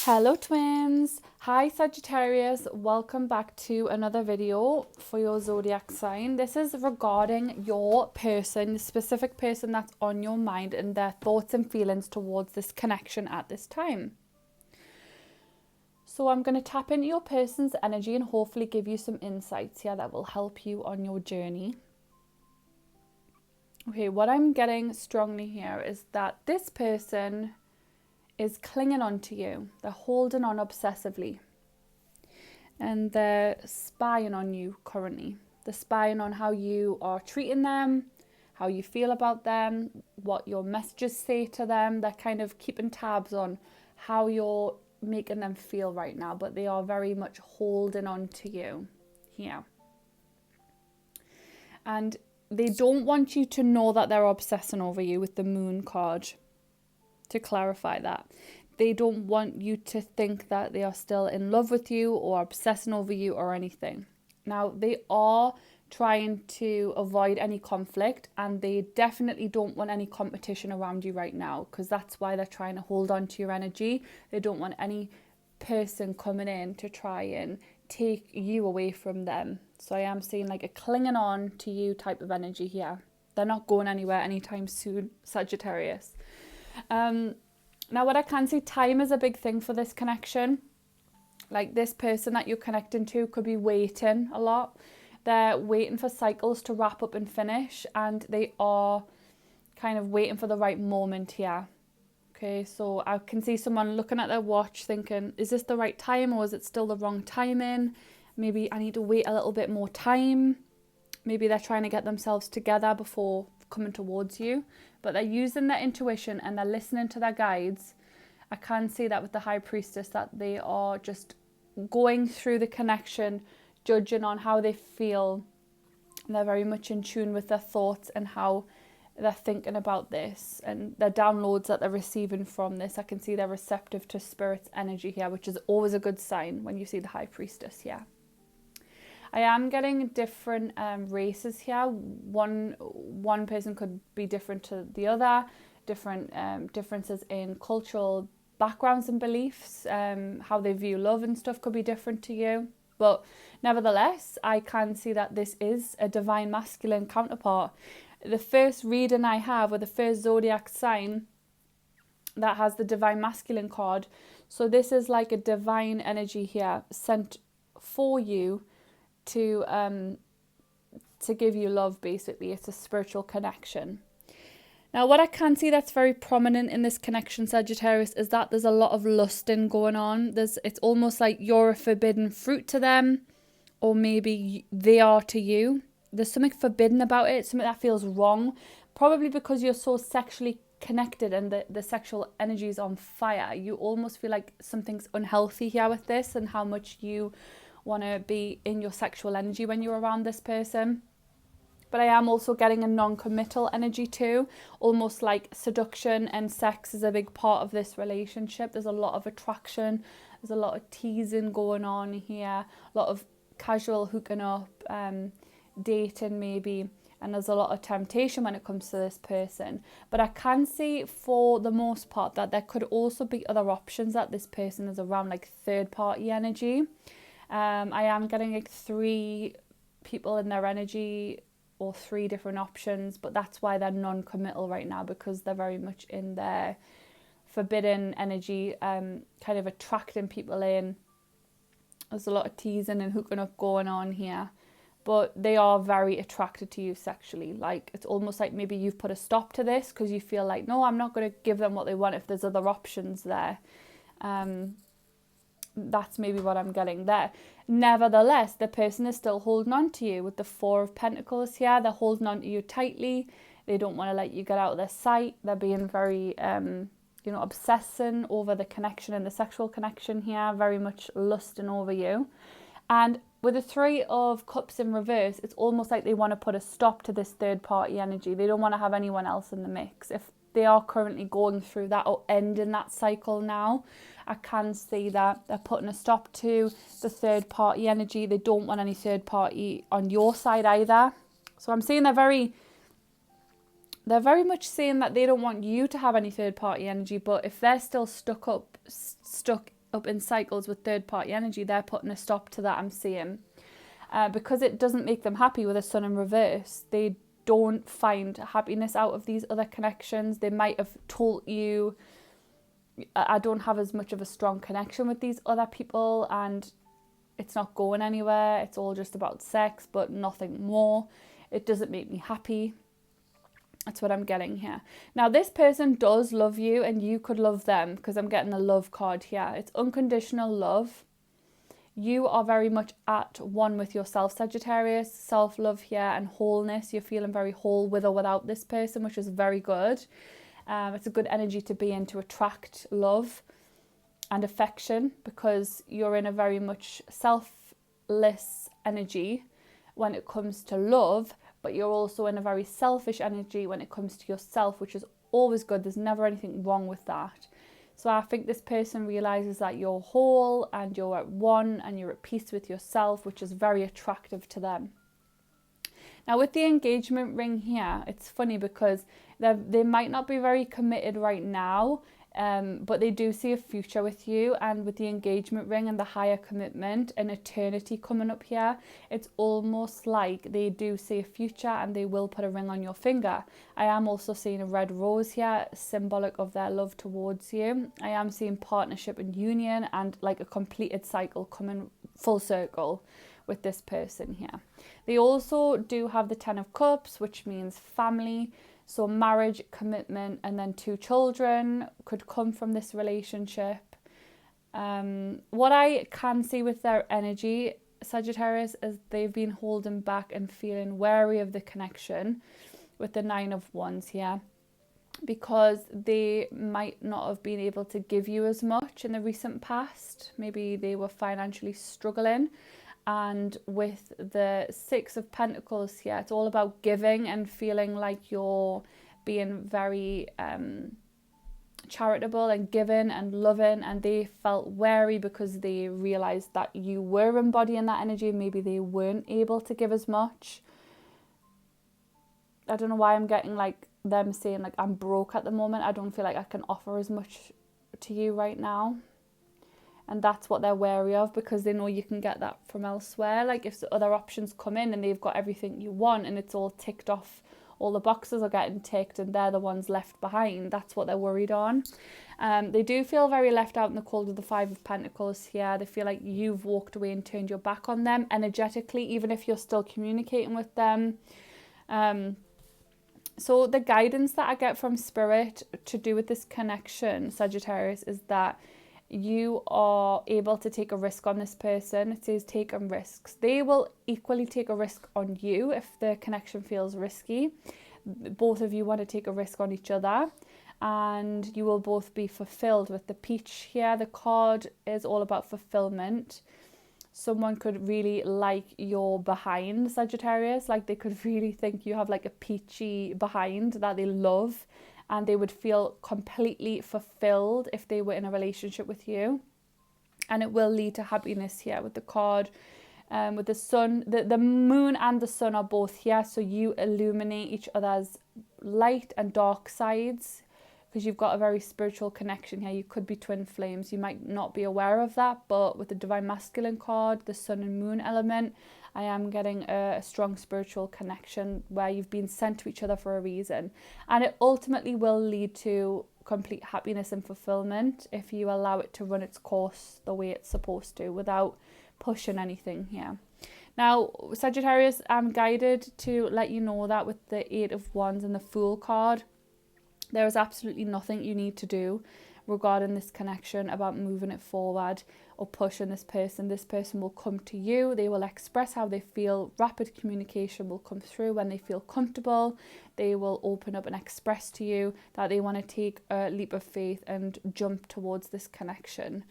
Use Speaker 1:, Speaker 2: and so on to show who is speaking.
Speaker 1: Hello twins! Hi Sagittarius, welcome back to another video for your zodiac sign. This is regarding your person, the specific person that's on your mind and their thoughts and feelings towards this connection at this time. So I'm going to tap into your person's energy and hopefully give you some insights here that will help you on your journey. Okay, what I'm getting strongly here is that this person is clinging on to you. They're holding on obsessively. And they're spying on you currently. They're spying on how you are treating them, how you feel about them, what your messages say to them. They're kind of keeping tabs on how you're making them feel right now, but they are very much holding on to you here. And they don't want you to know that they're obsessing over you with the Moon card. To clarify that, they don't want you to think that they are still in love with you or obsessing over you or anything. Now, they are trying to avoid any conflict, and they definitely don't want any competition around you right now, because that's why they're trying to hold on to your energy. They don't want any person coming in to try and take you away from them. So I am seeing like a clinging on to you type of energy here. They're not going anywhere anytime soon, Sagittarius. Now what I can see, time is a big thing for this connection. Like this person that you're connecting to could be waiting a lot. They're waiting for cycles to wrap up and finish, and they are kind of waiting for the right moment here. Okay, so I can see someone looking at their watch thinking, is this the right time or is it still the wrong timing? Maybe I need to wait a little bit more time. Maybe they're trying to get themselves together before coming towards you, but they're using their intuition and they're listening to their guides. I can see that with the High Priestess, that they are just going through the connection, judging on how they feel. They're very much in tune with their thoughts and how they're thinking about this and their downloads that they're receiving from this. I can see they're receptive to Spirit's energy here, which is always a good sign when you see the High Priestess here. I am getting different races here. One person could be different to the other, different differences in cultural backgrounds and beliefs, how they view love and stuff could be different to you. But nevertheless, I can see that this is a divine masculine counterpart. The first reading I have, or the first zodiac sign that has the divine masculine card. So this is like a divine energy here sent for you to give you love. Basically, it's a spiritual connection. Now what I can see that's very prominent in this connection, Sagittarius, is that there's a lot of lusting going on. It's almost like you're a forbidden fruit to them, or maybe they are to you. There's something forbidden about it, something that feels wrong, probably because you're so sexually connected and the sexual energy is on fire. You almost feel like something's unhealthy here with this, and how much you want to be in your sexual energy when you're around this person. But I am also getting a non-committal energy too, almost like seduction and sex is a big part of this relationship. There's a lot of attraction, there's a lot of teasing going on here, a lot of casual hooking up, dating maybe, and there's a lot of temptation when it comes to this person. But I can see for the most part that there could also be other options, that this person is around, like third party energy. I am getting like 3 people in their energy, or 3 different options, but that's why they're non-committal right now, because they're very much in their forbidden energy, kind of attracting people in. There's a lot of teasing and hooking up going on here, but they are very attracted to you sexually. Like it's almost like maybe you've put a stop to this because you feel like, no, I'm not going to give them what they want if there's other options there. That's maybe what I'm getting there. Nevertheless, the person is still holding on to you with the 4 of Pentacles here. They're holding on to you tightly. They don't want to let you get out of their sight. They're being very, obsessing over the connection and the sexual connection here, very much lusting over you. And with the 3 of Cups in reverse, it's almost like they want to put a stop to this third party energy. They don't want to have anyone else in the mix. If they are currently going through that or ending that cycle now, I can see that they're putting a stop to the third party energy. They don't want any third party on your side either. So I'm seeing they're very much saying that they don't want you to have any third party energy, but if they're still stuck up in cycles with third-party energy, they're putting a stop to that, I'm seeing. Because it doesn't make them happy with a sun in reverse. They don't find happiness out of these other connections. They might have told you, I don't have as much of a strong connection with these other people and it's not going anywhere. It's all just about sex, but nothing more. It doesn't make me happy. That's what I'm getting here. Now, this person does love you and you could love them, because I'm getting a love card here. It's unconditional love. You are very much at one with yourself, Sagittarius. Self-love here and wholeness. You're feeling very whole with or without this person, which is very good. It's a good energy to be in to attract love and affection, because you're in a very much selfless energy when it comes to love, but you're also in a very selfish energy when it comes to yourself, which is always good. There's never anything wrong with that. So I think this person realizes that you're whole and you're at one and you're at peace with yourself, which is very attractive to them. Now, with the engagement ring here, it's funny because they might not be very committed right now, but they do see a future with you. And with the engagement ring and the higher commitment and eternity coming up here, it's almost like they do see a future and they will put a ring on your finger. I am also seeing a red rose here, symbolic of their love towards you. I am seeing partnership and union and like a completed cycle coming full circle with this person here. They also do have the 10 of Cups, which means family. So marriage, commitment, and then 2 children could come from this relationship. What I can see with their energy, Sagittarius, is they've been holding back and feeling wary of the connection with the 9 of Wands here, because they might not have been able to give you as much in the recent past. Maybe they were financially struggling. And with the 6 of Pentacles here, it's all about giving and feeling like you're being very charitable and giving and loving. And they felt wary because they realized that you were embodying that energy and maybe they weren't able to give as much. I don't know why I'm getting like them saying like, I'm broke at the moment. I don't feel like I can offer as much to you right now. And that's what they're wary of, because they know you can get that from elsewhere. Like if other options come in and they've got everything you want and it's all ticked off, all the boxes are getting ticked and they're the ones left behind, that's what they're worried on. They do feel very left out in the cold with the 5 of Pentacles here. They feel like you've walked away and turned your back on them energetically, even if you're still communicating with them. So the guidance that I get from Spirit to do with this connection, Sagittarius, is that you are able to take a risk on this person. It says take on risks. They will equally take a risk on you if the connection feels risky. Both of you want to take a risk on each other and you will both be fulfilled. With the peach here, the card is all about fulfillment. Someone could really like your behind, Sagittarius. Like they could really think you have like a peachy behind that they love. And they would feel completely fulfilled if they were in a relationship with you. And it will lead to happiness here with the card. With the sun, the moon and the sun are both here. So you illuminate each other's light and dark sides, because you've got a very spiritual connection here. You could be twin flames. You might not be aware of that. But with the Divine Masculine card, the sun and moon element, I am getting a strong spiritual connection where you've been sent to each other for a reason. And it ultimately will lead to complete happiness and fulfillment if you allow it to run its course the way it's supposed to without pushing anything here. Now, Sagittarius, I'm guided to let you know that with the 8 of Wands and the Fool card, there is absolutely nothing you need to do regarding this connection about moving it forward or pushing this person. This person will come to you. They will express how they feel. Rapid communication will come through when they feel comfortable. They will open up and express to you that they want to take a leap of faith and jump towards this connection.